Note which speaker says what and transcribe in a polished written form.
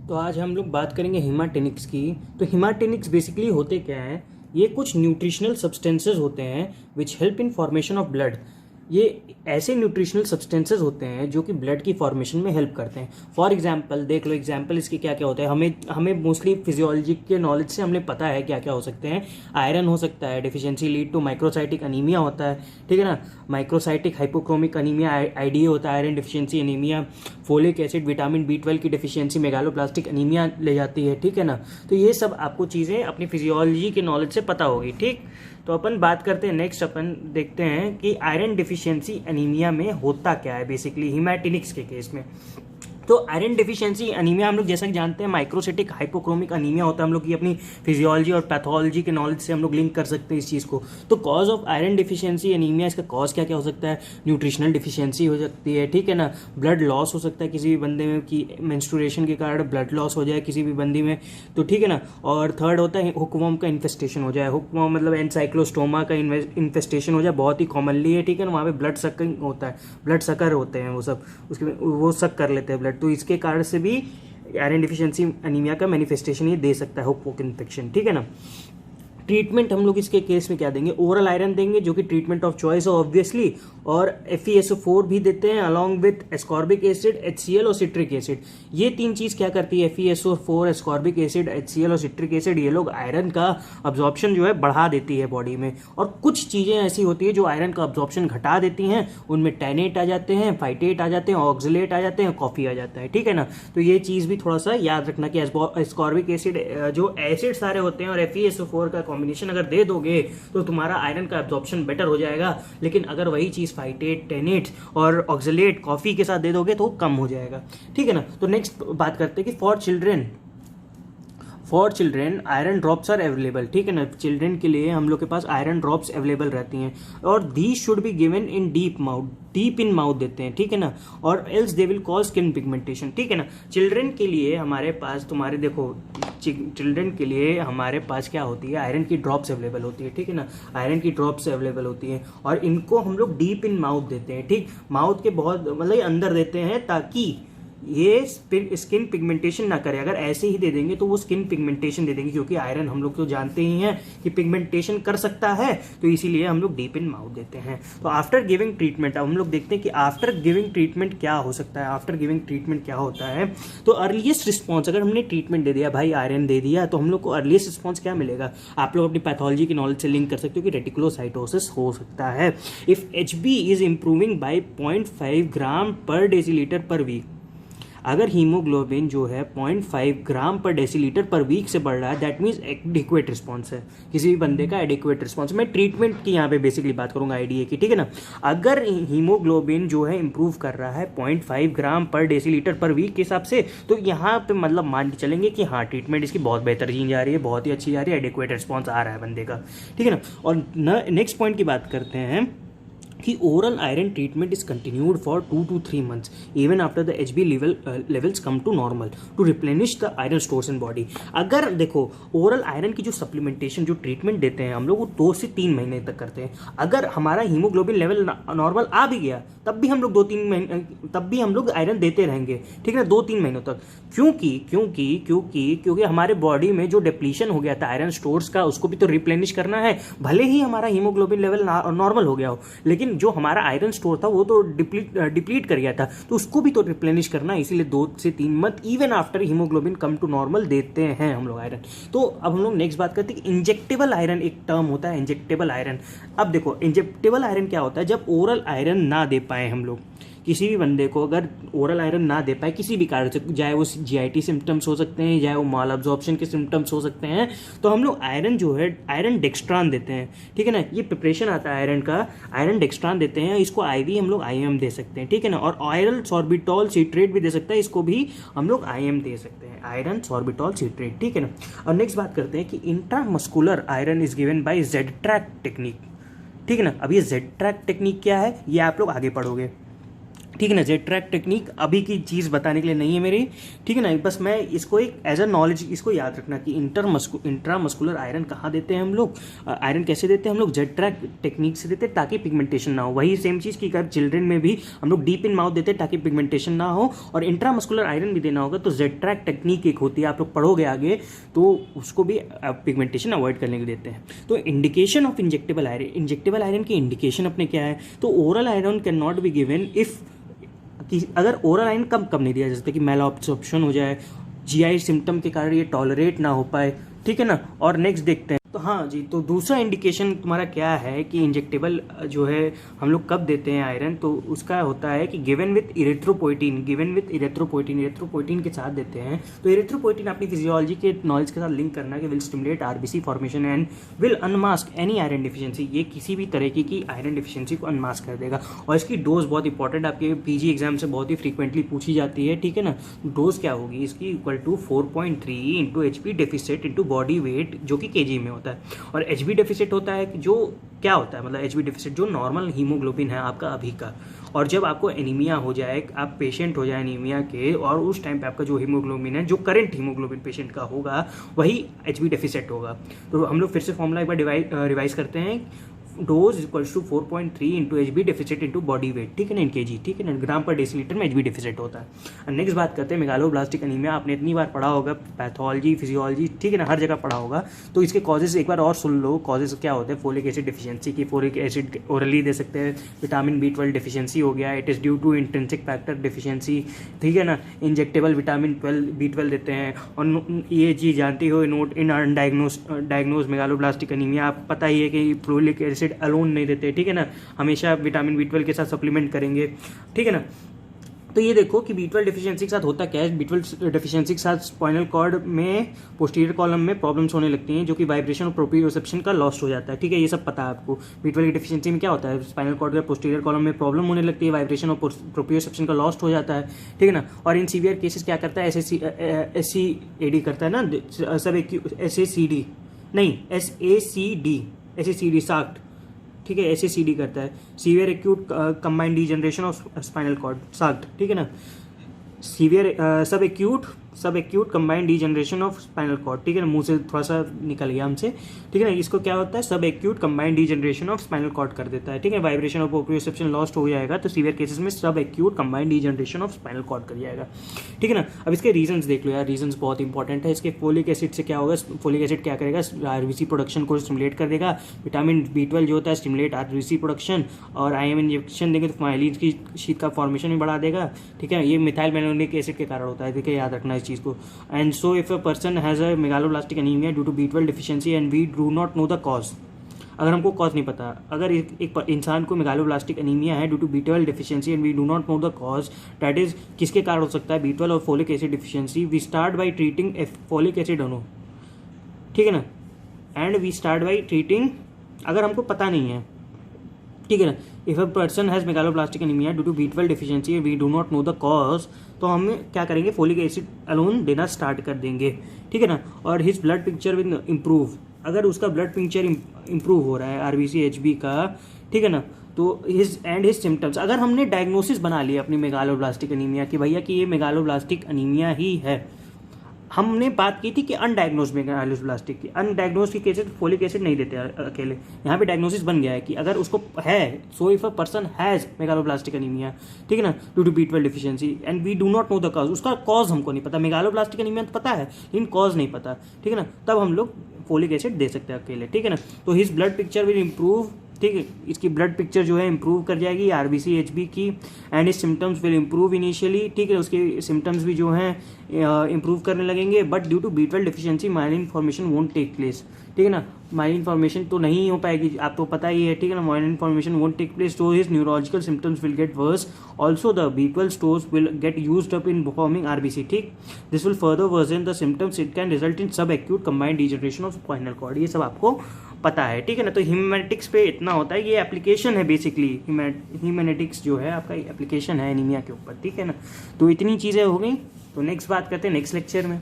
Speaker 1: तो आज हम लोग बात करेंगे हीमाटेनिक्स की। तो हीमाटेनिक्स बेसिकली होते क्या है, ये कुछ न्यूट्रिशनल सब्सटेंसेस होते हैं which help in formation of blood. ये ऐसे न्यूट्रिशनल सब्सटेंसेस होते हैं जो कि ब्लड की फॉर्मेशन में हेल्प करते हैं। फॉर एग्जांपल देख लो, एग्जांपल इसके क्या क्या होता है। हमें मोस्टली फिजियोलॉजी के नॉलेज से हमने पता है क्या क्या हो सकते हैं। आयरन हो सकता है, deficiency lead to microcytic anaemia होता है, ठीक है ना। माइक्रोसाइटिक हाइपोक्रोमिक अनीमिया आईडीए होता है, iron deficiency anaemia. Folic acid, vitamin B12 की डेफिशिएंसी मेगालोब्लास्टिक अनीमिया ले जाती है, ठीक है ना। तो ये सब आपको चीज़ें अपनी फिजियोलॉजी के नॉलेज से पता होगी, ठीक। तो अपन बात करते हैं नेक्स्ट, अपन देखते हैं कि आयरन डिफिशियंसी एनीमिया में होता क्या है बेसिकली हीमाटेनिक्स के केस में। तो आयरन डिफिशियंसी अनीमिया हम लोग जैसा कि जानते हैं माइक्रोसाइटिक हाइपोक्रोमिक अनीमिया होता है। हम लोग की अपनी फिजियोलॉजी और पैथोलॉजी के नॉलेज से हम लोग लिंक कर सकते हैं इस चीज़ को। तो cause of iron deficiency anaemia, इसका कॉज क्या क्या हो सकता है। न्यूट्रिशनल डिफिशियंसी हो सकती है, ठीक है ना। ब्लड लॉस हो सकता है किसी भी बंदे में, कि मेंस्ट्रुएशन के कारण ब्लड लॉस हो जाए किसी भी बंदी में, तो ठीक है ना। और थर्ड होता है हुकवर्म का इन्फेस्टेशन हो जाए। हुकवर्म मतलब एनसाइक्लोस्टोमा का इन्फेस्टेशन हो जाए, बहुत ही कॉमनली है, ठीक है ना। वहाँ पे ब्लड सकिंग होता है, ब्लड सकर होते हैं वो सब, उसके वो सक कर लेते हैं ब्लड। तो इसके कारण से भी आयरन डिफिशियंसी अनीमिया का मैनिफेस्टेशन ये दे सकता है, हुक इन्फेक्शन, ठीक है ना। ट्रीटमेंट हम लोग इसके केस में क्या देंगे, ओरल आयरन देंगे जो कि ट्रीटमेंट ऑफ चॉइस है ऑब्वियसली, और FeSO4 भी देते हैं along with ascorbic acid, HCl और सिट्रिक एसिड। ये तीन चीज क्या करती है, FeSO4, एस्कॉर्बिक एसिड, HCl और सिट्रिक एसिड, ये लोग आयरन का अब्जॉर्प्शन जो है बढ़ा देती है बॉडी में। और कुछ चीजें ऐसी होती है जो आयरन का अब्जॉर्प्शन घटा देती हैं, उनमें टैनेट आ जाते हैं, फाइटेट आ जाते हैं, ऑक्सलेट आ जाते हैं, कॉफी आ जाता है, ठीक है ना। तो ये चीज भी थोड़ा सा याद रखना कि एस्कॉर्बिक एसिड जो एसिड सारे होते हैं और FeSO4 का कॉम्बिनेशन अगर दे दोगे तो तुम्हारा आयरन का एब्जॉर्प्शन बेटर हो जाएगा। लेकिन अगर वही चीज फाइटेट, टेनेट और ऑक्सलेट कॉफी के साथ दे दोगे तो कम हो जाएगा, ठीक है ना। तो नेक्स्ट बात करते हैं कि for children iron drops are available, ठीक है ना। चिल्ड्रेन के लिए हम लोग के पास आयरन ड्रॉप्स अवेलेबल रहती हैं, और they should be given in deep in mouth देते हैं, ठीक है ना। और else they will cause skin pigmentation, ठीक है ना। चिल्ड्रेन के लिए हमारे पास चिल्ड्रेन के लिए हमारे पास क्या होती है, आयरन की ड्रॉप्स अवेलेबल होती है, ठीक है ना। आयरन की ड्रॉप्स अवेलेबल होती हैं और इनको हम लोग डीप इन माउथ देते हैं, ठीक। माउथ के बहुत मतलब अंदर देते हैं ताकि ये स्किन पिगमेंटेशन ना करे। अगर ऐसे ही दे देंगे तो वो स्किन पिगमेंटेशन दे देंगे, क्योंकि आयरन हम लोग तो जानते ही हैं कि पिगमेंटेशन कर सकता है, तो इसीलिए हम लोग डीप इन माउथ देते हैं। तो आफ्टर गिविंग ट्रीटमेंट, अब हम लोग देखते हैं कि आफ्टर गिविंग ट्रीटमेंट क्या हो सकता है। आफ्टर गिविंग ट्रीटमेंट क्या होता है, तो अर्लीस्ट रिस्पॉन्स, अगर हमने ट्रीटमेंट दे दिया भाई, आयरन दे दिया, तो हम लोग को अर्लीस्ट रिस्पॉन्स क्या मिलेगा, आप लोग अपनी पैथोलॉजी की नॉलेज से लिंक कर सकते हो कि रेटिकुलोसाइटोसिस हो सकता है। If HB is improving by 0.5 ग्राम पर डेसीलीटर पर वीक, अगर हीमोग्लोबिन जो है 0.5 ग्राम पर डेसीलीटर पर वीक से बढ़ रहा है, दैट मीन्स एडिक्वेट रिस्पॉन्स है, किसी भी बंदे का एडिक्वेट रिस्पॉन्स। मैं ट्रीटमेंट की यहाँ पे बेसिकली बात करूँगा आईडीए की, ठीक है ना। अगर हीमोग्लोबिन जो है इंप्रूव कर रहा है 0.5 ग्राम पर डेसीलीटर पर वीक के हिसाब से, तो यहाँ पे मतलब मान के चलेंगे कि हाँ ट्रीटमेंट इसकी बहुत बेहतरीन जा रही है, बहुत ही अच्छी जा रही है, एडिक्वेट रिस्पॉन्स आ रहा है बंदे का, ठीक है ना। और नेक्स्ट पॉइंट की बात करते हैं कि oral iron treatment is continued for 2 to 3 months even after the HB levels come to normal to replenish the iron stores in body. अगर देखो ओरल आयरन की जो सप्लीमेंटेशन जो ट्रीटमेंट देते हैं हम लोग, वो 2 से 3 महीने तक करते हैं। अगर हमारा हीमोग्लोबिन लेवल नॉर्मल आ भी गया तब भी हम लोग 2-3 महीने, तब भी हम लोग आयरन देते रहेंगे, ठीक है ना, 2-3 महीनों तक। क्योंकि हमारे बॉडी में जो डिप्लीशन हो गया था आयरन स्टोर्स का, उसको भी तो रिप्लेनिश करना है। भले ही हमारा हीमोग्लोबिन लेवल नॉर्मल हो गया हो, लेकिन जो हमारा आयरन स्टोर था वो तो डिप्लीट कर गया था, तो उसको भी तो रिप्लेनिश करना है। इसीलिए 2 से 3 month even after haemoglobin come to normal देते हैं हम लोग आयरन। तो अब हम लोग नेक्स्ट बात करते हैं कि इंजेक्टेबल आयरन, एक टर्म होता है इंजेक्टेबल आयरन। अब देखो इंजेक्टेबल आयरन क्या होता है, जब ओरल आयरन ना दे पाए हम लोग, किसी भी बंदे को अगर ओरल आयरन ना दे पाए किसी भी कारण से, चाहे वो GIT सिम्टम्स हो सकते हैं, चाहे वो माल अब्जॉर्प्शन के सिम्टम्स हो सकते हैं, तो हम लोग आयरन जो है आयरन डेक्स्ट्रान देते हैं, ठीक है ना। ये प्रिपरेशन आता है आयरन का, आयरन डेक्स्ट्रान देते हैं। इसको IV हम लोग IM दे सकते हैं, ठीक है ना। और आयरन सॉर्बिटॉल सिट्रेट भी दे सकता है, इसको भी हम लोग IM दे सकते हैं, आयरन सॉर्बिटॉल सिट्रेट, ठीक है ना। और नेक्स्ट बात करते हैं कि intramuscular iron is given by Z track technique, ठीक है ना। अब ये Z-ट्रैक टेक्निक क्या है ये आप लोग आगे पढ़ोगे। ठीक है ना। जेड ट्रैक टेक्निक अभी की चीज़ बताने के लिए नहीं है मेरी, ठीक है ना। बस मैं इसको एक एज अ नॉलेज इसको याद रखना कि इंट्रामस्कुलर आयरन कहाँ देते हैं हम लोग, आयरन कैसे देते हैं हम लोग, जेड ट्रैक टेक्निक से देते हैं ताकि पिगमेंटेशन ना हो। वही सेम चीज़ की अगर चिल्ड्रन में भी हम लोग डीप इन माउथ देते हैं ताकि पिगमेंटेशन ना हो, और इंट्रामस्कुलर आयरन भी देना होगा तो जेड ट्रैक टेक्निक एक होती है, आप लोग पढ़ोगे आगे, तो उसको भी पिगमेंटेशन अवॉइड करने के लिए देते हैं। तो इंडिकेशन ऑफ इंजेक्टेबल आयरन की इंडिकेशन अपने क्या है, तो oral iron can not be given if कि अगर ओरल आयरन कब नहीं दिया जा सकता कि मैलअब्सॉर्प्शन हो जाए, जीआई सिम्टम के कारण ये टॉलरेट ना हो पाए, ठीक है ना। और नेक्स्ट देखते हैं, तो हाँ जी, तो दूसरा इंडिकेशन तुम्हारा क्या है कि इंजेक्टेबल जो है हम लोग कब देते हैं आयरन, तो उसका होता है कि गिवन विथ इरेथ्रोपोइटिन इरेथ्रोपोइटिन के साथ देते हैं। तो इरेथ्रोपोइटिन अपनी फिजियोलॉजी के नॉलेज के साथ लिंक करना कि will stimulate RBC formation and will unmask any iron deficiency, ये किसी भी तरीके की आयरन डिफिशियंसी को अनमास्क कर देगा। और इसकी डोज बहुत इंपॉर्टेंट, आपके पीजी एग्जाम से बहुत ही फ्रीक्वेंटली पूछी जाती है, ठीक है ना। डोज क्या होगी इसकी, equal to 4.3 into HP deficit into body weight, जो कि केजी में होता है। और एचबी डेफिसिट होता है जो क्या होता है, मतलब एचबी डेफिसिट जो नॉर्मल हीमोग्लोबिन है आपका अभी का, और जब आपको एनीमिया हो जाए, आप पेशेंट हो जाए एनीमिया के, और उस टाइम पे आपका जो हीमोग्लोबिन है, जो करंट हीमोग्लोबिन पेशेंट का होगा, वही एचबी डेफिसिट होगा। तो हम लोग फिर से फॉर्मूला एक बार रिवाइज करते हैं। Dose equals to 4.3 into HB deficit into body weight, ठीक है ना, इन केजी, ठीक है ना, ग्राम पर डेसीलीटर में एचबी डेफिसिट होता है। नेक्स्ट बात करते हैं मेगालोब्लास्टिक एनीमिया। आपने इतनी बार पढ़ा होगा, पैथोलॉजी फिजियोलॉजी, ठीक है ना, हर जगह पढ़ा होगा। तो इसके कॉजेज एक बार और सुन लो। कॉजेज क्या होते हैं, फोलिक एसिड डिफिशियंसी की, फोलिक एसिड ओरली दे सकते हैं, विटामिन B12 डिफिशियंसी हो गया, it is due to intrinsic factor deficiency, ठीक है ना। इंजेक्टेबल विटामिन B12 देते हैं। और ये चीज़ जानती हो, नोट इन डायग्नोज मेगालोब्लास्टिक एनीमिया, आप पता ही है कि फोलिक एसिड अलोन नहीं देते, ठीक है ना, हमेशा विटामिन B12 के साथ सप्लीमेंट करेंगे, ठीक है ना। तो ये देखो कि B12 डिफिशियंसी के साथ होता क्या है। B12 डिफिशियंसी के साथ स्पाइनल कॉर्ड में पोस्टीरियर कॉलम में प्रॉब्लम्स होने लगती हैं, जो कि वाइब्रेशन और प्रोप्रियोसेप्शन का लॉस हो जाता है, ठीक है, ये सब पता है आपको। B12 की डिफिशियंसी में क्या होता है, स्पाइनल कॉर्ड का पोस्टीरियर कॉलम में प्रॉब्लम होने लगती है, वाइब्रेशन और प्रोप्रियोसेप्शन का लॉस हो जाता है, ठीक है ना। और इन सीवियर केसेस क्या करता है, SACD करता है ना, सब SACD नहीं, SACD साक्ट, ठीक है, SACD करता है, severe acute combined degeneration of spinal cord, साक्ट, ठीक है ना। Severe sub acute combined degeneration of spinal cord, ठीक है ना, मुंह से थोड़ा सा निकल गया हमसे, ठीक है ना। इसको क्या होता है, सब acute combined degeneration of spinal cord कर देता है, ठीक है। वाइब्रेशन और प्रोप्रियोसेप्शन लॉस्ट हो जाएगा, तो सीवियर केसेस में सब acute combined degeneration of spinal cord कर जाएगा, ठीक है ना। अब इसके रीजंस देख लो यार, रीजंस बहुत इंपॉर्टेंट है। इसके फोलिक एसिड से क्या होगा, फोलिक एसिड क्या करेगा, आरबीसी प्रोडक्शन को स्टिमुलेट कर देगा। विटामिन B12 जो होता है स्टिमुलेट आरबीसी प्रोडक्शन, और IM इंजेक्शन देंगे तो माइलिन की शीट का फॉर्मेशन भी बढ़ा देगा, ठीक है। ये मिथाइल मेलोनिक एसिड के कारण होता है, देखिए याद रखना इस चीज़ को। And so if a person has a megaloblastic anaemia due to B12 deficiency and we do not know the cause, अगर हमको कॉज नहीं पता, अगर एक इंसान को मेगालोब्लास्टिक एनीमिया है due to B12 deficiency and we do not know the cause, that is किसके कारण हो सकता है, B12 और folic acid deficiency, we start by treating folic acid दोनों, ठीक है ना। And we start by treating, अगर हमको पता नहीं है, ठीक है ना, if a person has megaloblastic anaemia due to B12 deficiency and we do not know the cause, तो हम क्या करेंगे, फोलिक एसिड अलोन देना स्टार्ट कर देंगे, ठीक है ना। और his blood picture will improve, अगर उसका ब्लड पिक्चर इम्प्रूव हो रहा है RBC HB का, ठीक है ना, तो हिज सिम्टम्स, अगर हमने डायग्नोसिस बना लिया अपनी मेगालोब्लास्टिक एनीमिया की, भैया कि ये मेगालोब्लास्टिक एनीमिया ही है, हमने बात की थी कि अनडायग्नोज मेगालोब्लास्टिक की, अनडायग्नोज की केसेस फोलिक एसिड नहीं देते अकेले, यहाँ पे डायग्नोसिस बन गया है कि अगर उसको है, so if a person has megaloblastic anaemia, ठीक है ना, due to B12 deficiency and we do not know the cause, उसका कॉज हमको नहीं पता, मेगालोब्लास्टिक एनीमिया तो पता है लेकिन कॉज नहीं पता, ठीक है ना, तब हम लोग फोलिक एसिड दे सकते हैं अकेले, ठीक है ना। तो his blood picture will improve, ठीक है, इसकी ब्लड पिक्चर जो है इंप्रूव कर जाएगी RBC HB की, एंड इस सिम्टम्स विल इम्प्रूव इनिशियली, ठीक है, उसके सिम्टम्स भी जो हैं इंप्रूव करने लगेंगे, but due to B12 deficiency myelin formation won't take place, ठीक है ना, माइलिन फॉर्मेशन तो नहीं हो पाएगी, आपको पता ही है, ठीक है ना, myelin formation won't take place, so his neurological symptoms will get worse, also the B12 stores will get used up in forming RBC, ठीक, this will further worsen the symptoms, it can result in sub acute combined degeneration of spinal cord, ये सब आपको पता है, ठीक है ना। तो हीमेटिक्स पे इतना होता है, ये एप्लीकेशन है बेसिकली, हीमेटिक्स जो है आपका एप्लीकेशन है एनीमिया के ऊपर, ठीक है ना। तो इतनी चीज़ें हो गई, तो नेक्स्ट बात करते हैं नेक्स्ट लेक्चर में।